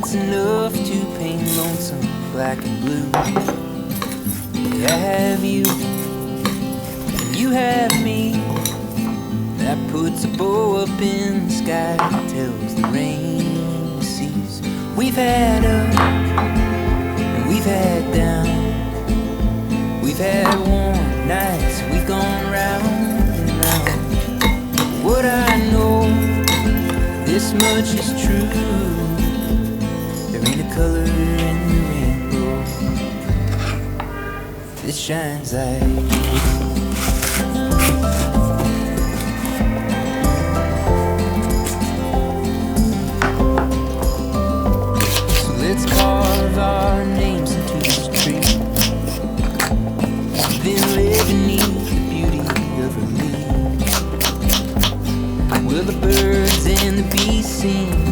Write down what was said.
it's enough to paint lonesome black and blue. I have you, and you have me. That puts a bow up in the sky, tells the rain to cease. We've had up, and we've had down. We've had warm nights, we've gone round and round. What I know, this much is true. There ain't a color in the rainbow that shines like you. So let's carve our names into this tree, then live beneath the beauty of her leaves. Will the birds and the bees sing